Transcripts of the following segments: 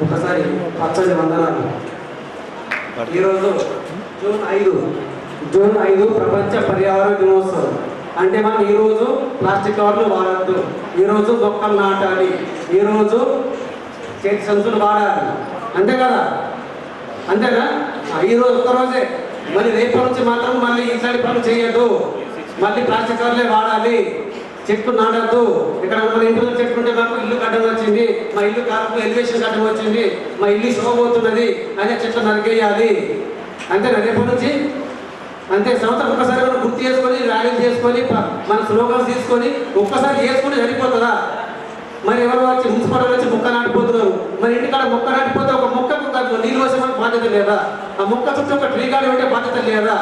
ఒకసారి పచ్చని వందనాలు. ఈరోజు జూన్ 5 ప్రపంచ పర్యావరణ దినోత్సవం. అంటే మనం ఈరోజు ప్లాస్టిక్ కవర్లు వాడద్దు, ఈరోజు మొక్కలు నాటాలి, ఈరోజు చేతి సంచులు వాడాలి, అంతే కదా? అంతేనా? ఈరోజు ఒక్కరోజే, మళ్ళీ రేపటి నుంచి మాత్రం మళ్ళీ ఇట్లాంటి పనులు చేయొద్దు, మళ్ళీ ప్లాస్టిక్ కవర్లే వాడాలి, చెట్లు నాటద్దు. ఇక్కడ మన ఇంట్లో చెట్లు ఉంటే మాకు ఇల్లు కట్టడం వచ్చింది, మా ఇల్లు కాలకు ఎలివేషన్ కట్టడం వచ్చింది, మా ఇల్లు శోభపోతున్నది అనే చెట్లు నరికేయాలి, అంతేనా? రేపటి నుంచి అంతే. సంవత్సరం ఒక్కసారి మనం గుర్తు చేసుకొని ర్యాలీలు చేసుకొని మన స్లోగన్స్ తీసుకొని ఒక్కసారి చేసుకుని సరిపోతుందా? మరి ఎవరు వచ్చి మున్సిపాలిటీ వచ్చి మొక్క నాటిపోతున్నారు, మరి ఇంటికాడ మొక్క నాటిపోతే ఒక మొక్కకు నీళ్ళు వేసే బాధ్యత లేదా? ఆ మొక్క చుట్టూ ఒక ట్రీ గార్డ్ పెట్టే బాధ్యత లేదా?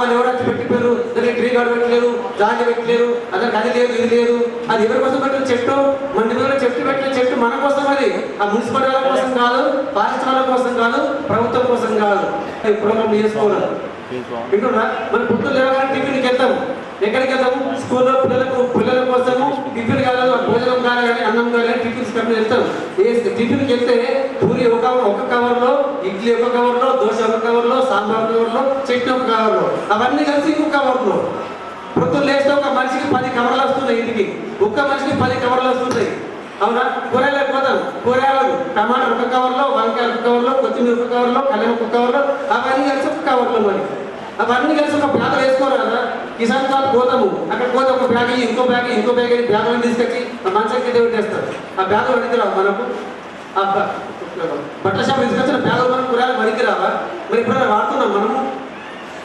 వాళ్ళు ఎవరొచ్చి పెట్టిపోయారు, దానికి ట్రీ గార్డ్ పెట్టలేరు, జాలి పెట్టలేరు, అతనికి అది లేదు ఇది లేదు. అది ఎవరి కోసం పెట్టిన చెట్టు? మన మీద చెట్టు పెట్టిన చెట్టు మన కోసం, అది ఆ మున్సిపాలిటీ వాళ్ళ కోసం కాదు, పారిశ్రామిక కోసం కాదు, ప్రభుత్వం కోసం కాదు. ఈ ప్రోగ్రామ్ చేసుకోవాలి. వింటున్నా? మన పొద్దున్న లేవగానే టిఫిన్కి వెళ్తాం. ఎక్కడికి వెళ్తాము? స్కూల్లో పిల్లల కోసము టిఫిన్ కాదు, భోజనం కానీ అన్నం కానీ టిఫిన్స్ కంపెనీ వెళ్తాం. టిఫిన్కి వెళ్తే పూరి ఒక కవర్లో, ఇడ్లీ ఒక కవర్లో, దోశ ఒక కవర్లో, సాంబార్ ఒక కవర్లో, చట్నీ ఒక కవర్లో, అవన్నీ కలిసి ఇంకొక కవర్లో. పొద్దున్న లేస్తే ఒక మనిషికి 10 కవర్లు వస్తున్నాయి, ఇంటికి ఒక్క మనిషికి 10 కవర్లు వస్తున్నాయి. అవునా? కూరగాయలకు పోతాం, కూరగాయలు టమాటా ఒక కవర్లో, వంకాయలు ఒక కవర్లో, కొత్తిమీర ఒక కవర్లో, కళ్యాణ ఒక కవర్లో, అవన్నీ కలిసి ఒక కవర్లో. మరి అవన్నీ కలిసి ఒక బ్యాగ్ వేసుకోరు కదా? కిసాన్ కార్డు పోతాము, అక్కడ పోతే ఒక బ్యాగ్ ఇంకో బ్యాగ్ ఇంకో బ్యాగ్ అని బ్యాగులను తీసుకొచ్చి ఆ మంచం కింద పెట్టేస్తారు. ఆ బ్యాగులు వడికి రావు మనకు, ఆ బట్టల షాప్ తీసుకొచ్చిన బ్యాగులు మనకు కూరగాయలు వడికి రావా? మరి ఇప్పుడు వాడుతున్నాం మనము.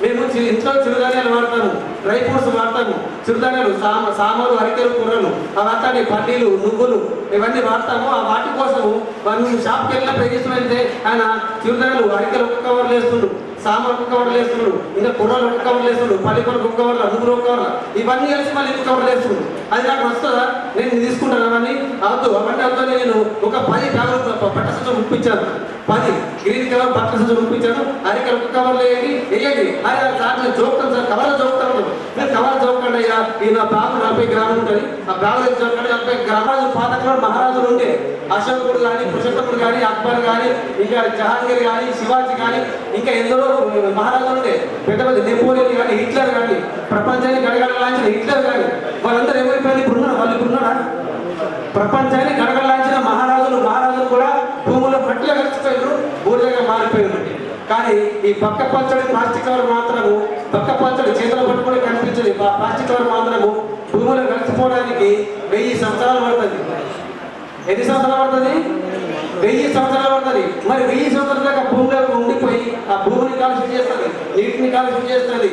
మేము ఇంట్లో చిరుధాన్యాలు వాడతాము, డ్రై ఫ్రూట్స్ వాడతాము, చిరుధాన్యాలు సామాలు, అరికెలు, కూరలు, అవన్నీ పల్లీలు, నువ్వులు ఇవన్నీ వాడతాము. ఆ వాటి కోసము మనం షాప్కి వెళ్ళినప్పుడు ఏం చేస్తున్నారంటే ఆయన చిరుధాన్యాలు అరికెలు ఒక కవర్లు వేస్తుండ్రు, సామాన్ ఒక కవర్లు వేస్తున్నాడు, ఇంకా కూరలు ఒక కవర్లు వేస్తున్నాడు, పల్లికొరకు ఒక కవర్లు, నువ్వులు ఒక కవర్లు, ఇవన్నీ కలిసి మళ్ళీ ఇంకొక కవర్లు వేస్తున్నాడు. అది నాకు వస్తుందా? నేను తీసుకుంటాను అవన్నీ అవద్దు. అవన్నీ అవుతా నేను ఒక 10 బ్యాగులు బట్ట సంచులు ముప్పించాను, 10 గ్రీన్ కవర్ బట్ట సంచులు ముప్పించాను. అరికెలు ఒక కవర్లు వేయండి. అరే దాంట్లో జోకుతాను సార్, కవర్లు జోకుతాను. మీరు కవర్లు జోకండి అయ్యా, ఈ నా బ్యాగు 40 గ్రాములు ఉంటుంది, ఆ బ్యాగులు జోకండి. 40 గ్రామాలు పాతకాలం మహారాజులు ఉండే, అశోకుడు కానీ, పురుషోత్తముడు కానీ, అక్బర్ కానీ, ఇంకా జహాంగీర్ కానీ, శివాజీ కానీ, ఇంకా ఎందరో మహారాజులు ఉండే, పెద్ద పెద్ద నెపోలియన్ కానీ, హిట్లర్ కానీ, ప్రపంచాన్ని గడగడలాంచిన హిట్లర్ కానీ, వాళ్ళందరూ ఏమైపోయింది? ఇప్పుడున్నారు వాళ్ళు, ఇప్పుడున్నారా? ప్రపంచాన్ని గడగడలాంచిన మహారాజులు కూడా భూములో మట్టిలో కలిసిపోయారు, బూడిదగా మారిపోయారు. కానీ ఈ పక్క పచ్చడి ప్లాస్టిక్ కవర్ మాత్రము, పక్క పచ్చడి చేతులు పట్టుకొని కనిపించదు, ప్లాస్టిక్ కవర్ మాత్రము భూములో కలిసిపోవడానికి 1000 సంవత్సరాలు పడుతుంది. ఎన్ని సంవత్సరాలు పడుతుంది? 1000 సంవత్సరాలు పడుతుంది. మరి 1000 సంవత్సరాల దాకా భూమిలో ఉండిపోయి ఆ భూమిని కాలుష్యం చేస్తుంది, నీటిని కాలుష్యం చేస్తుంది,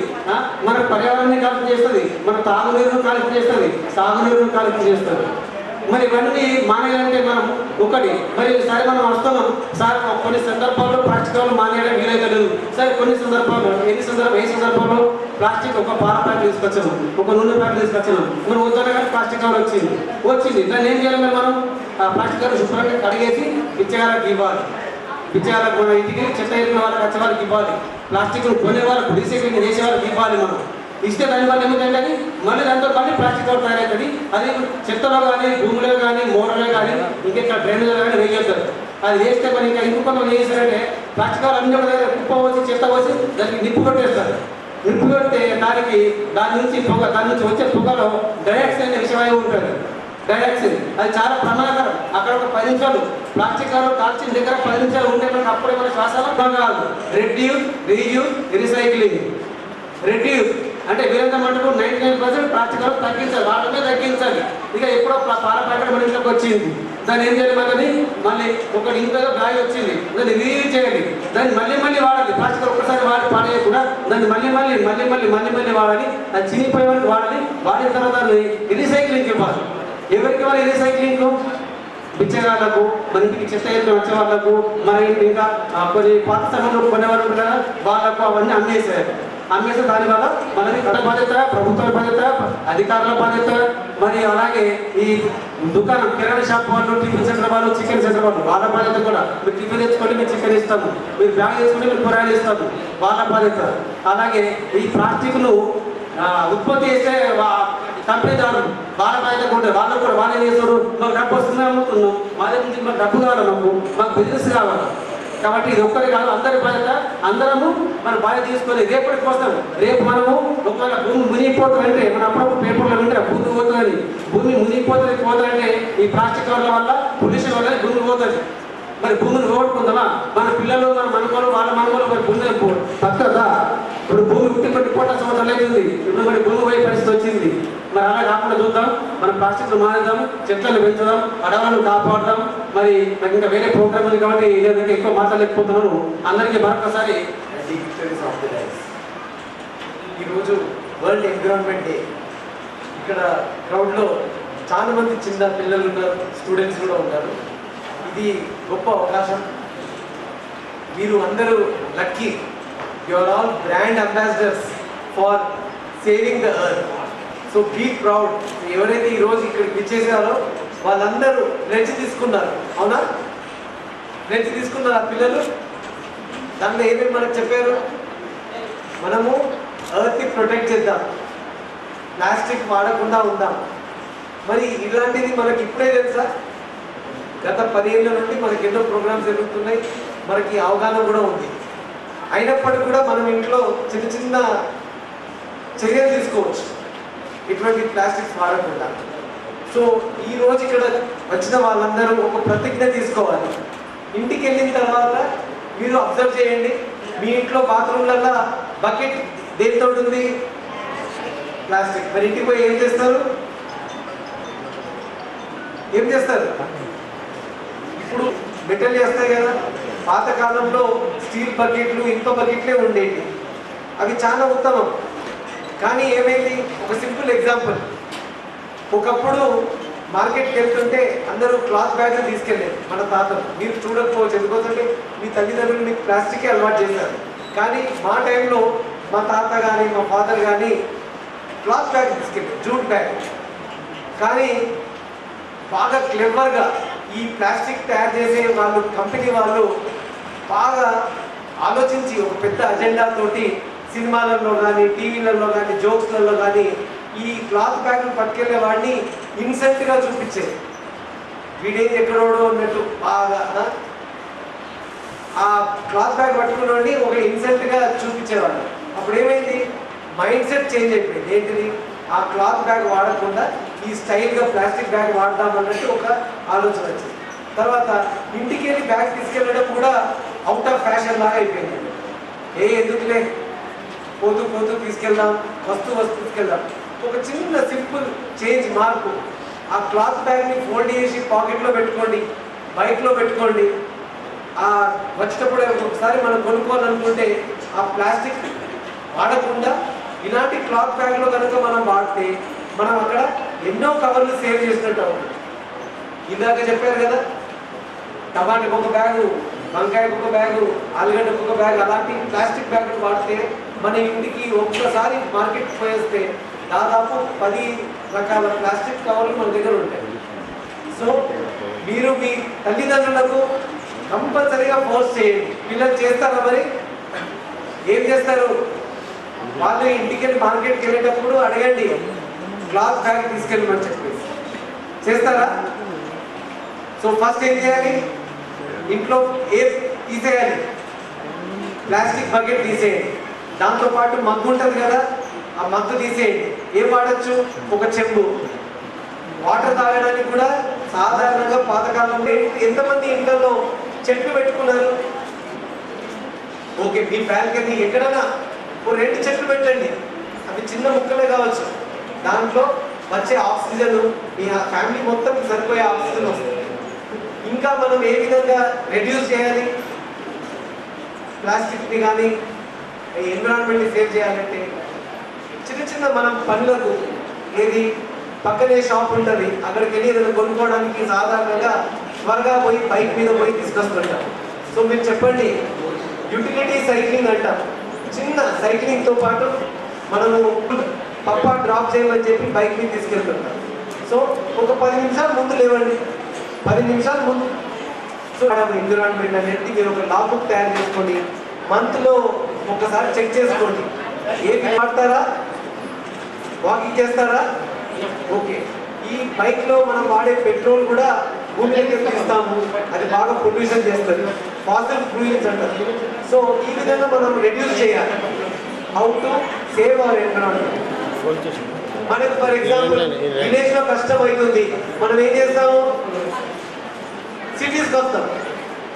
మన పర్యావరణాన్ని కాలుష్యం చేస్తుంది, మన తాగునీరును కాలుష్యం చేస్తుంది, సాగునీరును కాలుష్యం చేస్తుంది. మరి ఇవన్నీ మానేయాలంటే మనం ఒకటి, మరి సరే మనం వస్తున్నాం సార్, కొన్ని సందర్భాల్లో ప్లాస్టిక్ కవర్లు మానేయడం వీలైతే లేదు. సరే కొన్ని సందర్భాల్లో, ఏ సందర్భాల్లో ప్లాస్టిక్ ఒక పాల ప్యాకెట్ తీసుకొచ్చాము, ఒక నూనె ప్యాకెట్ తీసుకొచ్చాము, మనం వద్దనే కానీ ప్లాస్టిక్ కవర్ వచ్చింది. దాన్ని ఏం చేయాలి? మరి మనం ఆ ప్లాస్టిక్ కవర్ శుభ్రంగా కడిగేసి పిచ్చగాళ్ళకి ఇవ్వాలి. పిచ్చగాళ్ళకి మన ఇంటికి చెత్త ఎరిగిన వాళ్ళకి వచ్చే వాళ్ళకి ఇవ్వాలి, ప్లాస్టిక్ కొనే వాళ్ళకి రీసైక్లింగ్ చేసే వాళ్ళకి ఇవ్వాలి. మనం ఇస్తే దానివల్ల ఏమిటంటే అది మళ్ళీ దాంతో మళ్ళీ ప్లాస్టిక్ కవర్ తయారవుతుంది. అది చెత్తలో కానీ, భూమిలో కానీ, మోడలో కానీ, ఇంకెక్కడ డ్రైనేజ్లో కానీ వేయొద్దు. అది వేస్తే మరి ఇంకా ఇంకొక ఏం చేస్తారంటే ప్లాస్టిక్ కవర్ అన్ని కుప్ప పోసి, చెత్త పోసి దానికి నిప్పు పెట్టేస్తారు. నిప్పు పెడితే దాని నుంచి వచ్చే పొగలో డయాక్సైడ్ అనే విషయం ఉంటుంది. డయాక్సైడ్ అది చాలా ప్రమాదకరం. అక్కడ ఒక 10 నిమిషాలు ప్లాస్టిక్ కవర్ కాల్చిన దగ్గర 10 నిమిషాలు ఉంటే మనకు అప్పుడే మన శ్వాసలో కాదు. Reduce, reuse, recycling. రెడ్యూస్ అంటే వీరంతా మటుకు 99% ప్లాస్టిక్ కవర్ తగ్గించాలి, వాటినే తగ్గించాలి. ఇక ఎప్పుడో పాల ప్యాకెట్ మన ఇంట్లోకి వచ్చింది, దాన్ని ఏం చేయాలి? మళ్ళీ ఒకటి ఇంట్లో బ్యాగ్ వచ్చింది, దాన్ని రీయూజ్ చేయాలి, దాన్ని మళ్ళీ వాడాలి. ప్లాస్టిక్ కవర్ ఒక్కసారి పాడేయకుండా దాన్ని మళ్ళీ వాడాలి. అది చినిపోయే వరకు వాడాలి. వాడిన తర్వాత దాన్ని రీసైక్లింగ్కి ఇవ్వాలి. ఎవరికి ఇవ్వాలి రీసైక్లింగ్? బిచ్చగాళ్ళకు, మన ఇంటికి చెత్త ఎత్తున వచ్చే వాళ్ళకు, మన ఇంటి ఇంకా కొన్ని పాత సమయంలో కొనేవాళ్ళు ఉంటారు కదా, వాళ్ళకు అవన్నీ అమ్మేస్తే దానివల్ల మనది కథ బాధ్యత, ప్రభుత్వ బాధ్యత, అధికారుల బాధ్యత. మరి అలాగే ఈ దుకాణం, కిరాణా షాప్ వాళ్ళు, టిఫిన్ సెంటర్ వాళ్ళు, చికెన్ సెంటర్ వాళ్ళు, వాళ్ళ బాధ్యత కూడా. మీరు టిఫిన్ తెచ్చుకోండి, మేము చికెన్ ఇస్తాము, మీరు బ్యాగ్ తెచ్చుకుంటే మీరు కూరగాయలు ఇస్తాము, వాళ్ళ బాధ్యత. అలాగే ఈ ప్లాస్టిక్ను ఉత్పత్తి చేసే కంపెనీదారులు వాళ్ళ బాధ్యత ఉంటారు. వాళ్ళకు కూడా వాళ్ళు ఏం చేస్తారు, మాకు డబ్బు వస్తుందా అమ్ముతున్నాం, మా దగ్గర నుంచి మాకు డబ్బు కావాలి, మాకు బిజినెస్ కావాలి. కాబట్టి ఇది ఒక్కరి కాదు, అందరి బాధ్యత. అందరము మన బాధ్యత తీసుకొని రేపటి కోసం రేపు మనము ఒకవేళ భూమి మునిగిపోతుందంటే మన అప్పుడప్పుడు పేపర్లో వింటే భూమి పోతుందని, భూమి పోతుందంటే ఈ ప్లాస్టిక్ కవర్ల వల్ల పొల్యూషన్ వల్ల భూమి పోతుంది. మరి భూమిని ఓడుకుందామా? మన పిల్లలు మన మనమలు వాళ్ళ మనమలు మరి భూమిని పక్కదా? ఇప్పుడు భూమి ఉట్టి కొన్ని కోట్ల సంవత్సరాలు అయింది, ఇప్పుడు మరి భూమి పోయే పరిస్థితి వచ్చింది. మరి అలా కాకుండా చూద్దాం, మనం ప్లాస్టిక్ మానేద్దాం, చెట్లను పెంచుదాం, అడవులను కాపాడదాం. మరి నాకు ఇంకా వేరే ప్రోగ్రామ్ ఉంది కాబట్టి నేను ఎక్కువ మాట్లాడలేకపోతున్నాను. అందరికీ మరొకసారి ఈరోజు వరల్డ్ ఎన్విరాన్మెంట్ డే. ఇక్కడ క్రౌడ్లో చాలా మంది చిన్న పిల్లలు ఉన్నారు, స్టూడెంట్స్ కూడా ఉన్నారు. ఇది గొప్ప అవకాశం. మీరు అందరూ lucky. You are all brand ambassadors for saving the earth. So be proud. ఎవరైతే ఈరోజు ఇక్కడికి విచ్చేసారో వాళ్ళందరూ ప్లెడ్జ్ తీసుకున్నారు. అవునా? ప్లెడ్జ్ తీసుకున్నారు ఆ పిల్లలు. దాంట్లో ఏమేమి మనకు చెప్పారు? మనము ఎర్త్ని ప్రొటెక్ట్ చేద్దాం, ప్లాస్టిక్ వాడకుండా ఉందాం. మరి ఇలాంటిది మనకి ఇప్పుడే తెలుసా? గత 10 ఏళ్ళ నుండి మనకి ఎన్నో ప్రోగ్రామ్స్ జరుగుతున్నాయి, మనకి అవగాహన కూడా ఉంది. అయినప్పటికీ కూడా మనం ఇంట్లో చిన్న చిన్న చర్యలు తీసుకోవచ్చు ఇటువంటి ప్లాస్టిక్స్ వాడకుండా. సో ఈరోజు ఇక్కడ వచ్చిన వాళ్ళందరూ ఒక ప్రతిజ్ఞ తీసుకోవాలి. ఇంటికి వెళ్ళిన తర్వాత మీరు అబ్జర్వ్ చేయండి, మీ ఇంట్లో బాత్రూమ్లలో బకెట్ దేనితో ఉంది? ప్లాస్టిక్. మరి ఇంటికి పోయి ఏం చేస్తారు? ఇప్పుడు మెటల్ చేస్తాయి కదా. పాతకాలంలో స్టీల్ బకెట్లు, ఇనుప బకెట్లే ఉండేవి. అవి చాలా ఉత్తమం. కానీ ఏమైంది? ఒక సింపుల్ ఎగ్జాంపుల్. ఒకప్పుడు మార్కెట్కి వెళ్తుంటే అందరూ క్లాత్ బ్యాగ్లు తీసుకెళ్ళారు మన తాతలు. మీరు చూడకపోవచ్చు, ఎందుకంటే మీ తల్లిదండ్రులు మీకు ప్లాస్టికే అలవాటు చేశారు. కానీ మా టైంలో మా తాత కానీ మా ఫాదర్ కానీ క్లాత్ బ్యాగ్ తీసుకెళ్ళారు, జూట్ బ్యాగ్. కానీ బాగా క్లెవర్గా ఈ ప్లాస్టిక్ తయారు చేసే వాళ్ళు, కంపెనీ వాళ్ళు బాగా ఆలోచించి ఒక పెద్ద అజెండా తోటి సినిమాలలో కానీ, టీవీలలో కానీ, జోక్స్లలో కానీ ఈ క్లాత్ బ్యాగ్లు పట్టుకెళ్ళే వాడిని ఇన్సెంట్గా చూపించేది. వీడేది ఎక్కడోడో అన్నట్టు బాగా ఆ క్లాత్ బ్యాగ్ పట్టుకుని ఒక ఇన్సెంట్గా చూపించేవాడు. అప్పుడు ఏమైంది? మైండ్ సెట్ చేంజ్ అయిపోయింది. ఏంటిది? ఆ క్లాత్ బ్యాగ్ వాడకుండా ఈ స్టైల్గా ప్లాస్టిక్ బ్యాగ్ వాడదామన్నట్టు ఒక ఆలోచన వచ్చింది. తర్వాత ఇంటికి వెళ్ళి బ్యాగ్ తీసుకెళ్ళడం కూడా అవుట్ ఆఫ్ ఫ్యాషన్ లాగా అయిపోయింది. ఎందుకులే, పోతూ పోతూ తీసుకెళ్దాం, వస్తూ తీసుకెళ్దాం. ఒక చిన్న సింపుల్ చేంజ్, మార్పు. ఆ క్లాత్ బ్యాగ్ని ఫోల్డ్ చేసి పాకెట్లో పెట్టుకోండి, బైక్లో పెట్టుకోండి. వచ్చేటప్పుడు ఒకసారి మనం కొనుక్కోవాలనుకుంటే ఆ ప్లాస్టిక్ వాడకుండా ఇలాంటి క్లాత్ బ్యాగ్లో కనుక మనం వాడితే మనం అక్కడ ఎన్నో కవర్లు సేవ్ చేసినట్టు అవుతుంది. ఇందాక చెప్పారు కదా, టమాటాకు ఒక బ్యాగు, వంకాయకు ఒక బ్యాగు, ఆలుగడ్డకు ఒక బ్యాగ్, అలాంటి ప్లాస్టిక్ బ్యాగులు వాడితే మన ఇంటికి ఒక్కసారి మార్కెట్కి పోయేస్తే దాదాపు 10 రకాల ప్లాస్టిక్ కవర్లు మన దగ్గర ఉంటాయి. సో మీరు మీ తల్లిదండ్రులకు కంపల్సరీగా ఫోర్స్ చేయండి. పిల్లలు చేస్తారా? మరి ఏం చేస్తారు? వాళ్ళు ఇంటికి వెళ్ళి మార్కెట్కి వెళ్ళేటప్పుడు అడగండి, క్లాత్ బ్యాగ్ తీసుకెళ్ళమని చెప్పేసి. చేస్తారా? సో ఫస్ట్ ఏం చేయాలి? ఇంట్లో తీసేయాలి, ప్లాస్టిక్ బకెట్ తీసేయండి. దాంతోపాటు మగ్గు ఉంటుంది కదా, ఆ మగ్గు తీసేయండి. ఏం వాడచ్చు? ఒక చెంబు. వాటర్ తాగడానికి కూడా సాధారణంగా పాతకాలంలో ఎంతమంది ఇంట్లో చెట్లు పెట్టుకున్నారు? ఓకే, మీ బాల్కనీ ఎక్కడైనా 2 చెట్లు పెట్టండి. అవి చిన్న ముక్కలే కావచ్చు, దాంట్లో వచ్చే ఆక్సిజన్ మీ ఫ్యామిలీ మొత్తం సరిపోయే ఆక్సిజన్ వస్తుంది. ఇంకా మనం ఏ విధంగా రెడ్యూస్ చేయాలి ప్లాస్టిక్ని కానీ ఎన్విరాన్మెంట్ని సేవ్ చేయాలంటే చిన్న చిన్న మనం పనులకు, ఏది పక్కనే షాప్ ఉంటుంది, అక్కడికి వెళ్ళి ఏదైనా కొనుక్కోవడానికి సాధారణంగా త్వరగా పోయి బైక్ మీద పోయి తీసుకొస్తుంటాం. సో మీరు చెప్పండి, యూటిలిటీ సైక్లింగ్ అంటాం. చిన్న సైక్లింగ్తో పాటు మనము పప్పా డ్రాప్ చేయమని చెప్పి బైక్ మీద తీసుకెళ్తుంటాం. సో ఒక 10 నిమిషాలు ముందు లేవండి, 10 నిమిషాలు ముందు. సో ఎన్విరాన్మెంట్ అనేది మీరు ఒక లా బుక్ తయారు చేసుకోండి, మంత్లో ఒకసారి చెక్ చేసుకోండి. ఏది వాడతారా? వాకింగ్ చేస్తారా? ఓకే, ఈ బైక్ లో మనం వాడే పెట్రోల్ కూడా భూమిలోకి తీస్తాము, అది బాగా పొల్యూషన్ చేస్తుంది, ఫాసిల్ ఫ్యూయల్స్ అంటారు. సో ఈ విధంగా మనం రెడ్యూస్ చేయాలి. How to save hour environment. మనకు ఫర్ ఎగ్జాంపుల్ విలేజ్ లో కష్టం అవుతుంది, మనం ఏం చేస్తాము, సిటీస్కి వస్తాం.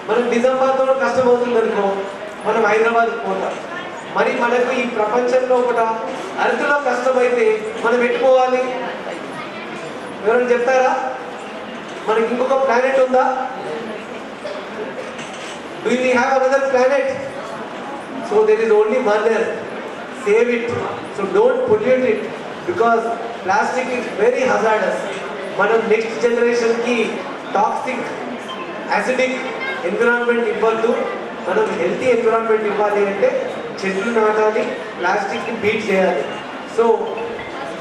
మనం నిజామాబాద్లో కష్టం అవుతుంది అనుకో, మనం హైదరాబాద్కి పోతాం. మరి మనకు ఈ ప్రపంచంలో ఒకట అరకులో కష్టమైతే మనం పెట్టుకోవాలి. ఎవరైనా చెప్తారా? మనకి ఇంకొక ప్లానెట్ ఉందా? Do we have another planet? So there is only one earth. Save it. So don't pollute it, because plastic is very hazardous. మనం నెక్స్ట్ జనరేషన్కి టాక్సిక్, యాసిడిక్ ఎన్విరాన్మెంట్ ఇవ్వద్దు. మనం హెల్తీ ఎన్విరాన్మెంట్ ఇవ్వాలి అంటే చెట్లు నాటాలి, ప్లాస్టిక్ని బీట్ చేయాలి. So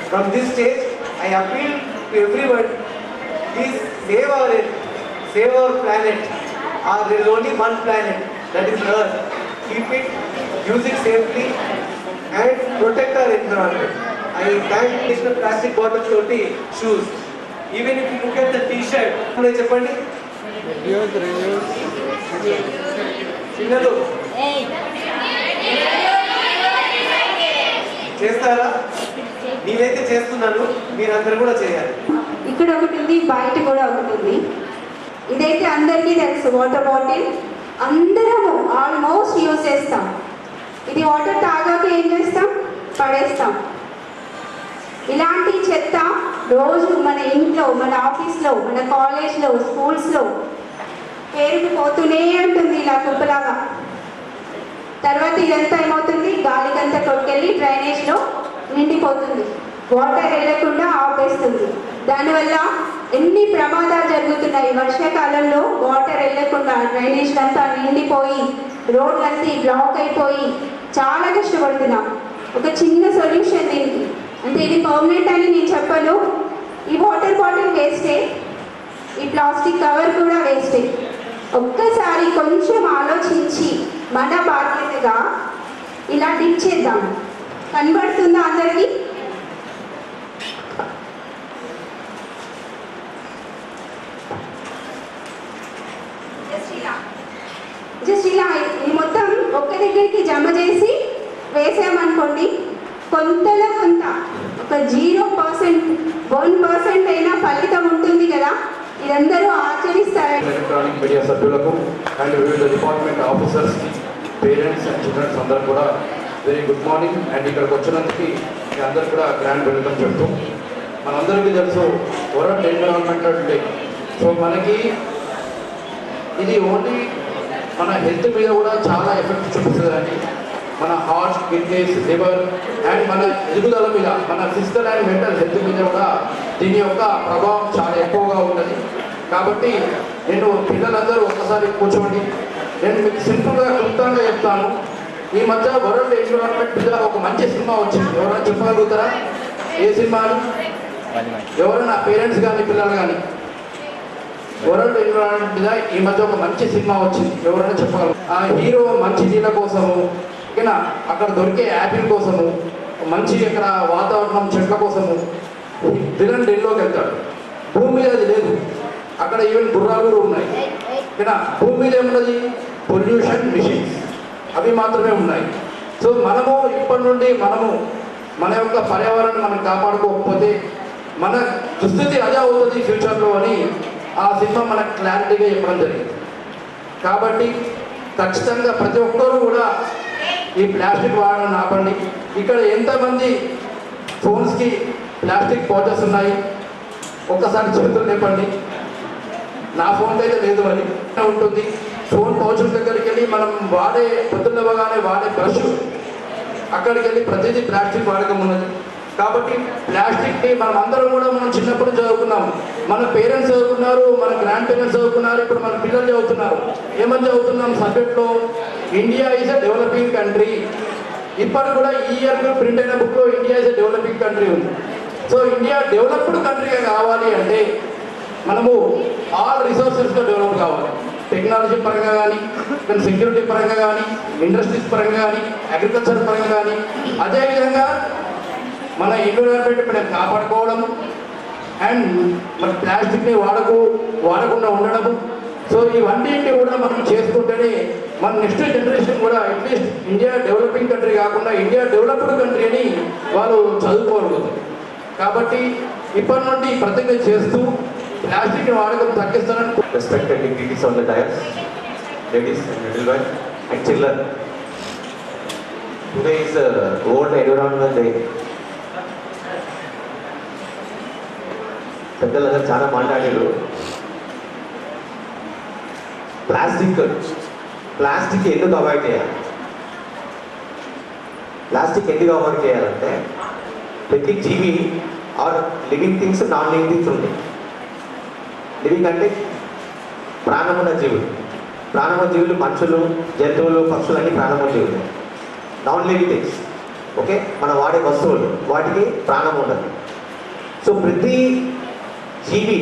from this stage I appeal to everyone, please save hour earth, save our planet. There is only one planet, that is Earth. Keep it, use it safely and protect our environment. I thank National Plastic Bottle Toti shoes. Even if you look at the t-shirt, చెప్పండి చిన్నలు చేస్తారా? నేనైతే చేస్తున్నాను, మీరందరూ కూడా చేయాలి. ఇక్కడ ఒకటి ఉంది, బయట కూడా ఒకటి ఉంది. ఇదైతే అందరికీ తెలుసు, వాటర్ బాటిల్ అందరము ఆల్మోస్ట్ యూజ్ చేస్తాం. ఇది వాటర్ తాగాక ఏం చేస్తాం? పడేస్తాం. ఇలాంటి చెత్త రోజు మన ఇంట్లో, మన ఆఫీస్లో, మన కాలేజ్లో, స్కూల్స్లో పేరుకుపోతూనే ఉంటుంది ఇలా కుప్పలాగా. తర్వాత ఇదంతా ఏమవుతుంది? గాలికంతా కొట్టుకెళ్ళి డ్రైనేజ్లో నిండిపోతుంది, వాటర్ వెళ్ళకుండా ఆపేస్తుంది. దానివల్ల ఎన్ని ప్రమాదాలు జరుగుతున్నాయి. వర్షాకాలంలో వాటర్ వెళ్ళకుండా డ్రైనేజ్ అంతా నిండిపోయి రోడ్లంతా బ్లాక్ అయిపోయి చాలా కష్టపడుతున్నాం. ఒక చిన్న సొల్యూషన్ దీనికి, అంటే ఇది పర్మనెంట్ అని నేను చెప్పను. ఈ వాటర్ బాటిల్ వేస్టే, ఈ ప్లాస్టిక్ కవర్ కూడా వేస్టే. ఒక్కసారి కొంచెం ఆలోచించి మన బాధ్యతగా ఇలా డిప్ చేద్దాం. కనబడుతుందా అందరికీ? జస్ట్ ఇలా ఈ మొత్తం ఒక్క దగ్గరికి జమ చేసి వేసామనుకోండి, కొంతలో కొంత ఒక 0%, 1% అయినా ఫలితం ఉంటుంది కదా. ఇదందరూ ఆచరిస్తారు. ఎలక్ట్రానిక్ మీడియా సభ్యులకు అండ్ వివిధ department officers, parents and childrens అందరూ కూడా వెరీ గుడ్ మార్నింగ్. అండ్ ఇక్కడికి వచ్చినందుకు మీ అందరూ కూడా గ్రాండ్ వెల్కమ్ చెప్తూ, మనందరికీ తెలుసు వరల్డ్ ఎన్విరాన్మెంటల్ డే. సో మనకి ఇది ఓన్లీ మన హెల్త్ మీద కూడా చాలా ఎఫెక్ట్ చూపిస్తుందండి. మన హార్ట్, కిడ్నీస్, లివర్ అండ్ మన ఎదుగుదల మీద, మన ఫిజికల్ అండ్ మెంటల్ హెల్త్ మీద కూడా దీని యొక్క ప్రభావం చాలా ఎక్కువగా ఉంటుంది. కాబట్టి నేను పిల్లలందరూ ఒక్కసారి కూర్చోండి. నేను మీకు సింపుల్గా క్లుప్తంగా చెప్తాను. ఈ మధ్య వరల్డ్ ఎన్విరాన్మెంట్ మీద ఒక మంచి సినిమా వచ్చింది. ఎవరైనా చెప్పగలుగుతారా? ఏ సినిమాలు? ఎవరైనా పేరెంట్స్ కానీ పిల్లలు కానీ? వరల్డ్ ఎన్విరాన్మెంట్ మీద ఈ మధ్య ఒక మంచి సినిమా వచ్చింది, ఎవరైనా చెప్పగలరు? ఆ హీరో మంచి నీళ్ళ కోసము, ఓకేనా, అక్కడ దొరికే యాపిల్ కోసము, మంచి అక్కడ వాతావరణం చెట్ల కోసము విలన్ ఢిల్లీలోకి వెళ్తాడు. భూమి మీద అది లేదు, అక్కడ ఈవెన్ గుర్రాలు కూడా ఉన్నాయి, ఓకేనా. భూమి మీద ఏమున్నది? పొల్యూషన్ మిషన్స్, అవి మాత్రమే ఉన్నాయి. సో మనము ఇప్పటి నుండి మన యొక్క పర్యావరణాన్ని మనం కాపాడుకోకపోతే మన దుస్థితి అదే అవుతుంది ఫ్యూచర్లో అని ఆ సినిమా మనకు క్లారిటీగా చెప్పడం జరిగింది. కాబట్టి ఖచ్చితంగా ప్రతి ఒక్కరూ కూడా ఈ ప్లాస్టిక్ వాడడం ఆపండి. ఇక్కడ ఎంతమంది ఫోన్స్కి ప్లాస్టిక్ పౌచెస్ ఉన్నాయి? ఒక్కసారి చేతులు లేపండి. నా ఫోన్కి అయితే లేదు అని ఉంటుంది. ఫోన్ పౌచెస్ దగ్గరికి వెళ్ళి మనం వాడే పొద్దున్నవగానే వాడే బ్రష్, అక్కడికి వెళ్ళి ప్రతిదీ ప్లాస్టిక్ వాడకం ఉన్నది. కాబట్టి ప్లాస్టిక్ని మనం అందరం కూడా మనం చిన్నప్పుడు చదువుకున్నాం, మన పేరెంట్స్ చదువుకున్నారు, మన గ్రాండ్ పేరెంట్స్ చదువుకున్నారు, ఇప్పుడు మన పిల్లలు చదువుతున్నారు. ఏమని చదువుతున్నాం సబ్జెక్ట్లో? India is a developing country. ఇప్పటి కూడా ఈ ఇయర్ ప్రింట్ అయిన బుక్లో India is a developing country ఉంది. సో ఇండియా డెవలప్డ్ కంట్రీగా కావాలి అంటే మనము ఆల్ రిసోర్సెస్తో డెవలప్ కావాలి. టెక్నాలజీ పరంగా కానీ, సెక్యూరిటీ పరంగా కానీ, ఇండస్ట్రీస్ పరంగా కానీ, అగ్రికల్చర్ పరంగా కానీ, అదేవిధంగా మన ఎన్విరాన్మెంట్ మనం కాపాడుకోవడం అండ్ మన ప్లాస్టిక్ని వాడకుండా ఉండడము. సో ఇవన్నింటినీ కూడా మనం చేసుకుంటేనే మన నెక్స్ట్ జనరేషన్ కూడా అట్లీస్ట్ ఇండియా డెవలపింగ్ కంట్రీ కాకుండా ఇండియా డెవలప్డ్ కంట్రీ అని వాళ్ళు చదువుకోగలుగుతారు. కాబట్టి ఇప్పటి నుండి ప్రతిజ్ఞ చేస్తూ ప్లాస్టిక్ వాడకం తగ్గిస్తారని. Respected dignitaries on the dais, ladies and gentlemen, and children. Today is World Environment Day. పెద్దలందరూ చాలా మాట్లాడారు. ప్లాస్టిక్ ఎందుకు అవాయిడ్ చేయాలి? ప్లాస్టిక్ ఎందుకు అవాయిడ్ చేయాలంటే ప్రతి జీవి or living things, non living things ఉంటాయి. లివింగ్ అంటే ప్రాణమున్న జీవులు. ప్రాణమున్న జీవులు మనుషులు, జంతువులు, పక్షులు అన్ని ప్రాణమున్న జీవులు. నాన్ లివింగ్ థింగ్స్ ఓకే, మనం వాడే వస్తువులు వాటికి ప్రాణం ఉండదు. సో ప్రతి జీవి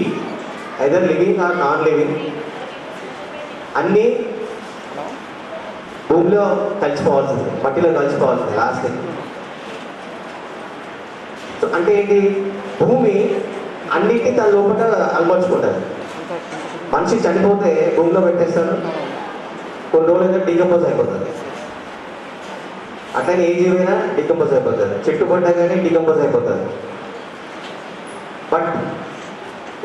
either living or non living అన్నీ భూమిలో కలిసిపోవాల్సింది, మట్టిలో కలిసిపోవాల్సింది లాస్ట్. సో అంటే ఏంటి, భూమి అన్నిటినీ తన లోపల అలమర్చుకుంటుంది. మనిషి చనిపోతే భూమిలో పెట్టేస్తారు, కొన్ని రోజులైతే డీకంపోజ్ అయిపోతుంది. అట్లనే ఏ జీవైనా డీకంపోజ్ అయిపోతుంది, చెట్టు పడ్డా కానీ డీకంపోజ్ అయిపోతుంది. బట్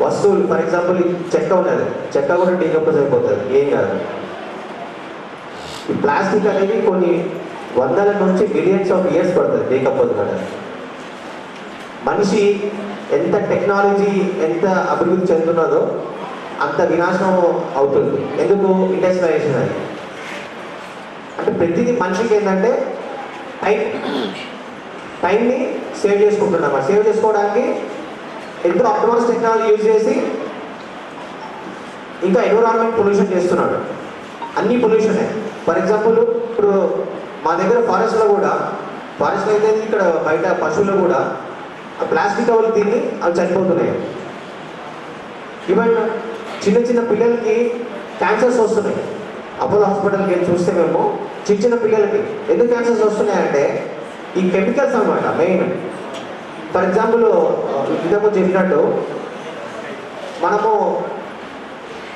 వస్తువులు ఫర్ ఎగ్జాంపుల్ చెక్క ఉన్నది, చెక్క కూడా డీకంపోజ్ అయిపోతుంది, ఏం కాదు. ఈ ప్లాస్టిక్ అనేది కొన్ని వందల నుంచి మిలియన్స్ ఆఫ్ ఇయర్స్ పడుతుంది డీకంపోజ్ కావడానికి. మనిషి ఎంత టెక్నాలజీ ఎంత అభివృద్ధి చెందుతున్నదో అంత వినాశనం అవుతుంది. ఎందుకు? ఇండస్ట్రియలైజేషన్ అది. అంటే ప్రతిదీ మనిషికి ఏంటంటే టైంని సేవ్ చేసుకుంటున్నాం. సేవ్ చేసుకోవడానికి ఎంతో అడ్వాన్స్ టెక్నాలజీ యూజ్ చేసి ఇంకా ఎన్విరాన్మెంట్ పొల్యూషన్ చేస్తున్నాడు. అన్ని పొల్యూషనే. ఫర్ ఎగ్జాంపుల్ ఇప్పుడు మా దగ్గర ఫారెస్ట్లో అయితే ఇక్కడ బయట పశువులు కూడా ఆ ప్లాస్టిక్ కవర్లు తిని అవి చనిపోతున్నాయి. ఈవెన్ చిన్న చిన్న పిల్లలకి క్యాన్సర్స్ వస్తున్నాయి. అపోలో హాస్పిటల్కి వెళ్ళి చూస్తే మేము చిన్న పిల్లలకి ఎందుకు క్యాన్సర్స్ వస్తున్నాయంటే ఈ కెమికల్స్ అన్నమాట మెయిన్. ఫర్ ఎగ్జాంపుల్ ఇంతకుముందు చెప్పినట్టు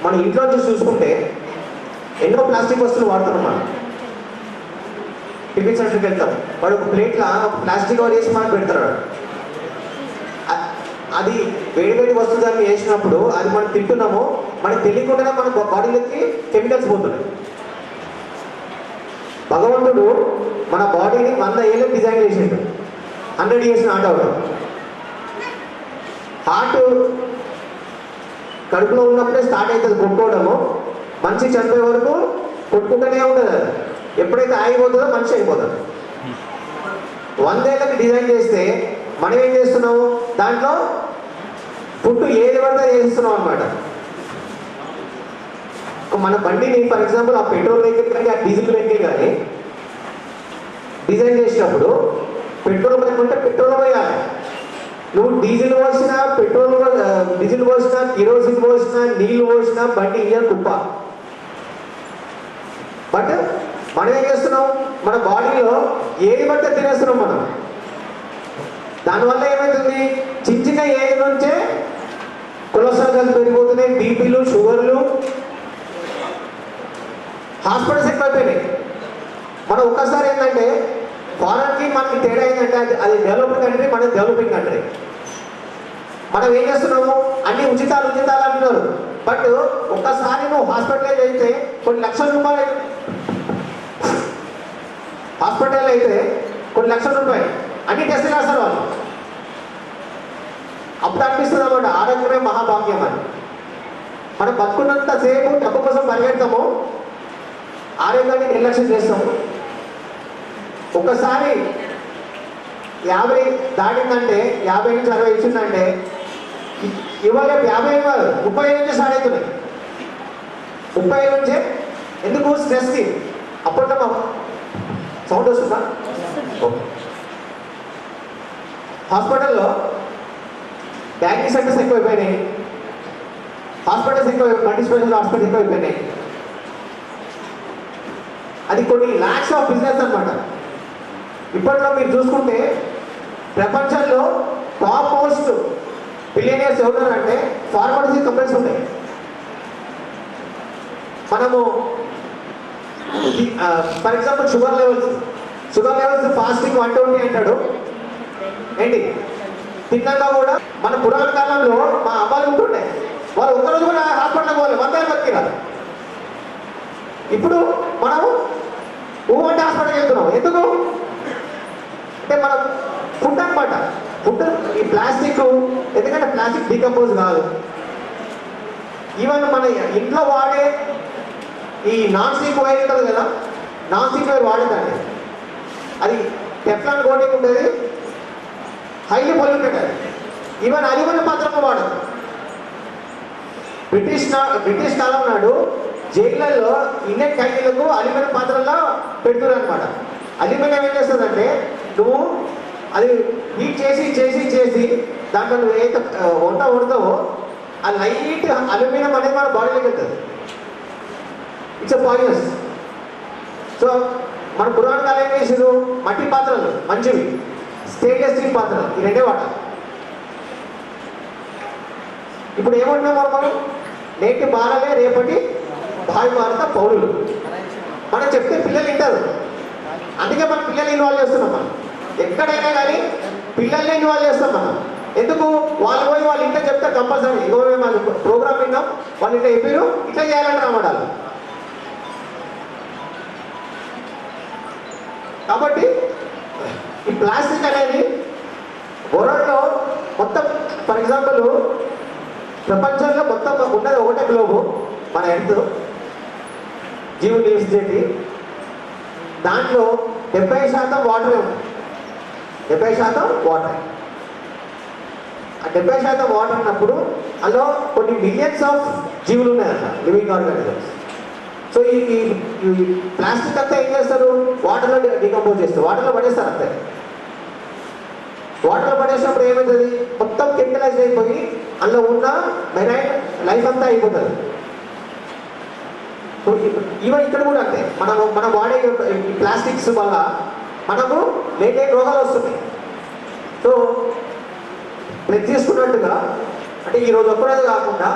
మన ఇంట్లో చూసుకుంటే ఎన్నో ప్లాస్టిక్ వస్తువులు వాడుతున్నాం. మనం టిఫిన్ సెంటర్కి వెళ్తాం, వాడు ఒక ప్లేట్లో ప్లాస్టిక్ కవర్ వేసి మనకు పెడతాడు. అది వేడి వస్తువు దాన్ని వేసినప్పుడు అది మనం తింటున్నాము, మనకి తెలియకుండానే మన బాడీలోకి కెమికల్స్ పోతున్నాయి. భగవంతుడు మన బాడీని 100 ఏళ్ళు డిజైన్ చేసిండు. 100 years నాట్ అవడం. హార్ట్ కడుపులో ఉన్నప్పుడే స్టార్ట్ అవుతుంది కొట్టుకోవడము, మనిషి చనిపోయే వరకు కొట్టుకుంటూనే ఉంటుంది. అది ఎప్పుడైతే ఆగిపోతుందో మనిషి అయిపోతుంది. 100 ఏళ్ళకి డిజైన్ చేస్తే మనం ఏం చేస్తున్నాము, దాంట్లో ఫుడ్ ఏది పడితే చేస్తున్నాం అనమాట. మన బండిని ఫర్ ఎగ్జాంపుల్ ఆ పెట్రోల్ వెహికల్ కానీ ఆ డీజిల్ వెహికల్ కానీ డిజైన్ చేసినప్పుడు పెట్రోల్ పోయకుంటే పెట్రోల్ పోయాలి. నువ్వు డీజిల్ పోసినా డీజిల్ పోసినా కిరోసిన్ పోసినా నీళ్లు పోసినా బండి ఇంజన్ కుప్ప. బట్ మనం ఏం చేస్తున్నాం, మన బాడీలో ఏది పడితే తినేస్తున్నాం మనం. దానివల్ల ఏమవుతుంది, చిన్న ఏజ్ నుంచే కొలెస్ట్రాల్ పెరిగిపోతున్నాయి, బీపీలు, షుగర్లు, హాస్పిటల్స్ ఎక్కువైపోయినాయి. మనం ఒక్కసారి ఏంటంటే ఫారెన్కి మనకి తేడా ఏంటంటే అది డెవలప్డ్ కంట్రీ, మనది డెవలపింగ్ కంట్రీ. మనం ఏం చేస్తున్నాము, అన్ని ఉచితాలు అంటున్నారు. బట్ ఒక్కసారి నువ్వు హాస్పిటల్ అయితే కొన్ని లక్షల రూపాయలు, హాస్పిటల్ అయితే కొన్ని లక్షల రూపాయలు అన్ని టెస్టులు చేస్తారు వాళ్ళు. అప్పుడు అనిపిస్తుంది అన్నమాట ఆరోగ్యమే మహాభాగ్యం అని. మనం బతుకున్నంత సేపు డబ్బు కోసం పరిగెడతాము, ఆరోగ్యాన్ని నిర్లక్ష్యం చేస్తాము. ఒక్కసారి 50 దాటిందంటే 50 నుంచి 60 ఇచ్చిందంటే ఇవాళ 50 కాదు 30 నుంచే స్టార్ట్ అవుతున్నాయి. 30 నుంచే ఎందుకు స్ట్రెస్కి. అప్పట్లో సౌండ్ వస్తుందా? ఓకే. హాస్పిటల్లో డయాగ్నోస్ సెంటర్స్ ఎక్కువైపోయినాయి, హాస్పిటల్స్ మల్టీ స్పెషాలిటీ హాస్పిటల్స్ ఎక్కువైపోయినాయి. అది కొన్ని ల్యాక్స్ ఆఫ్ బిజినెస్ అనమాట. ఇప్పట్లో మీరు చూసుకుంటే ప్రపంచంలో టాప్ మోస్ట్ బిలియనియర్స్ ఎవరున్నారంటే ఫార్మసీ కంపెనీస్ ఉంటాయి. మనము for example sugar levels fasting 120 అంటాడు ఏంటి తిన్నాక కూడా మన పురాణ కాలంలో మా అమ్మాయిలు ఉంటుండే వాళ్ళు ఒక్కరోజు కూడా హాస్పిటల్కి పోవాలి 100 ఏళ్ళు బతికిరారు. ఇప్పుడు మనము అంటే హాస్పిటల్కి వెళ్తున్నాం. ఎందుకు అంటే మనం ఫుడ్ అనమాట. ఫుడ్ ఈ ప్లాస్టిక్ ఎందుకంటే ప్లాస్టిక్ డీకంపోజ్ కాదు. ఈవెన్ మన ఇంట్లో వాడే ఈ నాన్ స్టిక్ వైర్ ఉంటుంది కదా, నాన్ స్టిక్ వైర్ వాడేదండి. అది టెఫ్లాన్ కోటింగ్ ఉంటుంది, హైలీ పొల్యూటెడ్. అది ఈవెన్ అల్యూమినియం పాత్రలో వాడదు. బ్రిటిష్ కాలం నాడు జైళ్ళల్లో ఇండియన్ ఖైదీలకు అల్యూమినియం పాత్రల్లో పెడుతున్నారు అనమాట. అల్యూమినియం ఏం చేస్తుందంటే నువ్వు అది హీట్ చేసి చేసి చేసి దాంట్లో నువ్వు ఏదైతే వంట వండుతావో ఆ లైట్ అల్యూమినియం అనేది మన బాడీలోకి వెళ్తుంది. It's a poisonous. సో మన పురాణ కాలం ఏం చేసారు, మట్టి పాత్రలు మంచివి, స్టెయిన్లెస్ స్టీల్ పాత్రలు, ఈ రెండే వాటర్. ఇప్పుడు ఏమంటున్నాం మనం, నేటి బాలలే రేపటి భావి భారత పౌరులు. మనం చెప్తే పిల్లలు వింటారు, అందుకే మనం పిల్లల్ని ఇన్వాల్వ్ చేస్తున్నాం. మనం ఎక్కడైనా కానీ పిల్లల్ని ఇన్వాల్వ్ చేస్తాం మనం. ఎందుకు వాళ్ళు పోయి వాళ్ళ ఇంట్లో చెప్తే కంపల్సరీ ఇగో మేము ప్రోగ్రామ్ విన్నాం, వాళ్ళు ఇట్లా చెప్పారు ఇట్లా చేయాలని రావడాలు. కాబట్టి ఈ ప్లాస్టిక్ అనేది వరల్డ్లో మొత్తం ఫర్ ఎగ్జాంపుల్ ప్రపంచంలో మొత్తం ఉన్నది ఒకటే గ్లోబు మన ఎర్త్ జీవులు నివసించేది. దాంట్లో 70% వాటరే ఉంది. 70% వాటర్. ఆ 70% వాటర్ ఉన్నప్పుడు అందులో కొన్ని మిలియన్స్ ఆఫ్ జీవులు ఉన్నాయంట, లివింగ్ ఆర్గానిజమ్స్. సో ఈ ప్లాస్టిక్ అంతా ఏం చేస్తారు, వాటర్లో డికంపోజ్ చేస్తారు, వాటర్లో పడేస్తారు అంతే. వాటర్లో పడేసినప్పుడు ఏమవుతుంది, మొత్తం కెమికలైజ్ అయిపోయి అందులో ఉన్న మెరైన్ లైఫ్ అంతా అయిపోతుంది. సో ఈవెన్ ఇక్కడ కూడా అంతే, మనం వాడే ప్లాస్టిక్స్ వల్ల మనకు లేని రోగాలు వస్తున్నాయి. సో ప్లెజ్ చేసుకున్నట్టుగా అంటే ఈరోజు ఒక్కరోజు కాకుండా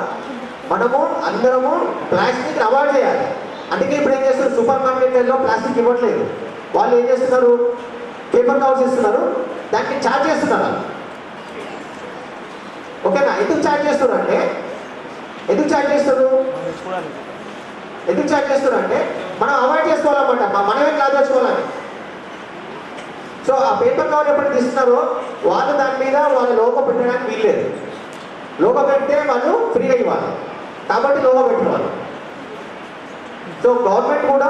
మనము అందరము ప్లాస్టిక్ అవాయిడ్ చేయాలి. అందుకే ఇప్పుడు ఏం చేస్తారు, సూపర్ మార్కెట్లలో ప్లాస్టిక్ ఇవ్వట్లేదు. వాళ్ళు ఏం చేస్తున్నారు, పేపర్ కవర్స్ ఇస్తున్నారు, దానికి ఛార్జ్ చేస్తున్నారు. ఓకేనా? ఎందుకు ఛార్జ్ చేస్తున్నారు అంటే ఎందుకు ఛార్జ్ చేస్తున్నారు అంటే మనం అవాయిడ్ చేసుకోవాలన్నమాట, మనమే క్లాత్ తెచ్చుకోవాలని. సో ఆ పేపర్ కవర్ ఎప్పుడు తీస్తున్నారో వాళ్ళు దాని మీద వాళ్ళ లోగో పెట్టడానికి వీల్లేదు. లోగో పెడితే వాళ్ళు ఫ్రీగా ఇవ్వాలి, కాబట్టి లోగో పెట్టేవాళ్ళు. సో గవర్నమెంట్ కూడా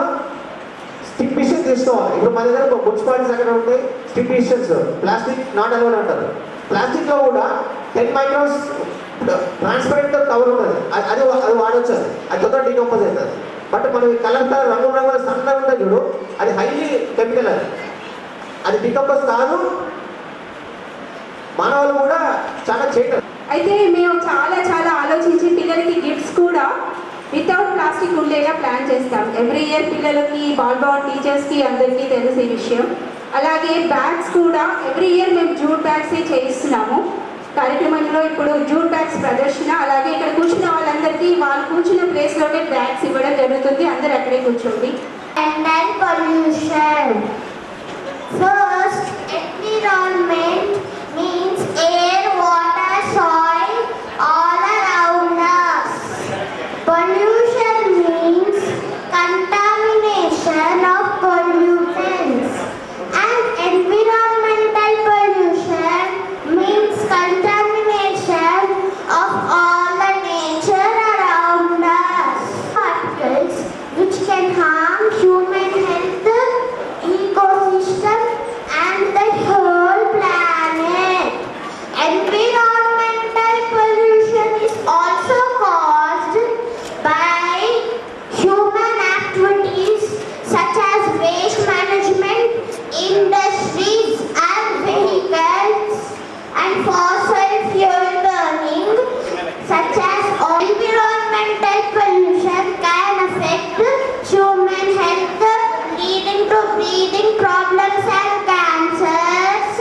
స్టిక్ మిషన్స్ తీసుకోవాలి. ఇప్పుడు మన దగ్గర మున్సిపాలిటీస్ అక్కడ ఉంటాయి stick machines, plastic not allowed అంటారు. ప్లాస్టిక్లో కూడా 10 మైక్రాన్స్ ట్రాన్స్పరెంట్ కవర్ ఉంటుంది, అది వాడవచ్చు. అది తొందరగా డీకంపోజ్ అవుతుంది. బట్ మనం కలర్ రంగుల సన్నగా ఉంటుంది చూడు, అది హైలీ కెమికల్. అది డీకంపోజ్ కాదు, మానవులు కూడా చాలా చేయగలరు. అయితే మేము చాలా ఆలోచించి పిల్లలకి గిఫ్ట్స్ కూడా వితౌట్ ప్లాస్టిక్ ఉండేలా ప్లాన్ చేస్తాం. ఎవ్రీ ఇయర్ పిల్లలకి బాల్ టీచర్స్కి అందరికీ తెలిసే విషయం. అలాగే బ్యాగ్స్ కూడా ఎవ్రీ ఇయర్ మేము జూట్ బ్యాగ్సే చేయిస్తున్నాము. కార్యక్రమంలో ఇప్పుడు జూట్ బ్యాగ్స్ ప్రదర్శన, అలాగే ఇక్కడ కూర్చున్న వాళ్ళందరికీ వాళ్ళు కూర్చున్న ప్లేస్లోనే బ్యాగ్స్ ఇవ్వడం జరుగుతుంది. అందరు అక్కడే కూర్చోండి. And then pollution. First, environment means air, water, soil all around us. Pollution means contamination of pollutants. And environmental pollution means contamination of all the nature around us. Particles which can harm human health, ecosystem and the whole planet. Environmental pollution is also caused by human activities such as waste management, industries and vehicles, and fossil fuel burning such as environmental pollution can affect human health, leading to breathing problems and cancers.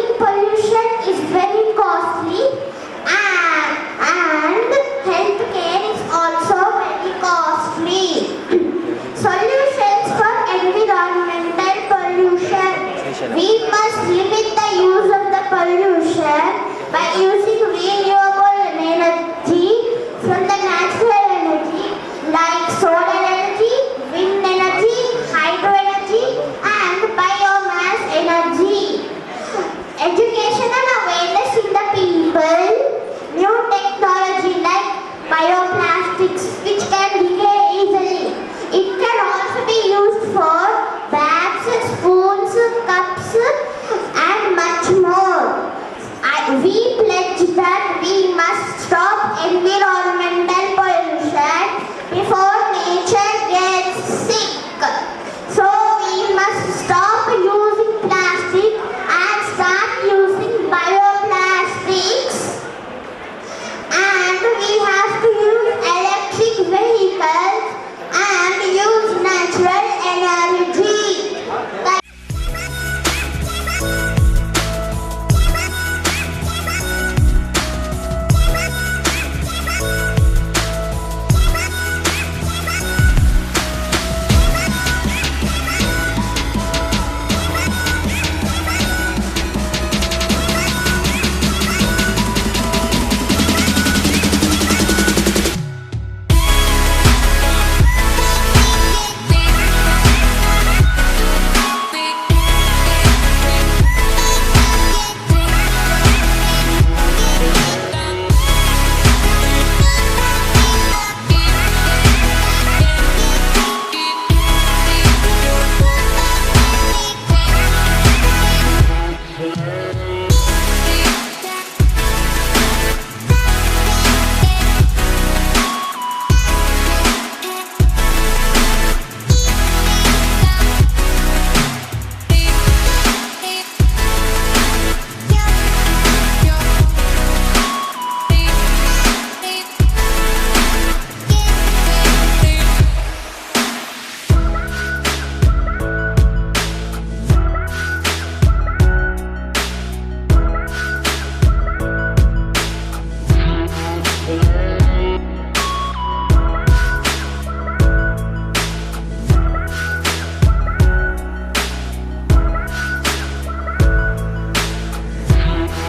fighting pollution is very costly, and healthcare is also very costly. Solutions for environmental pollution. We must limit the use of the pollution by using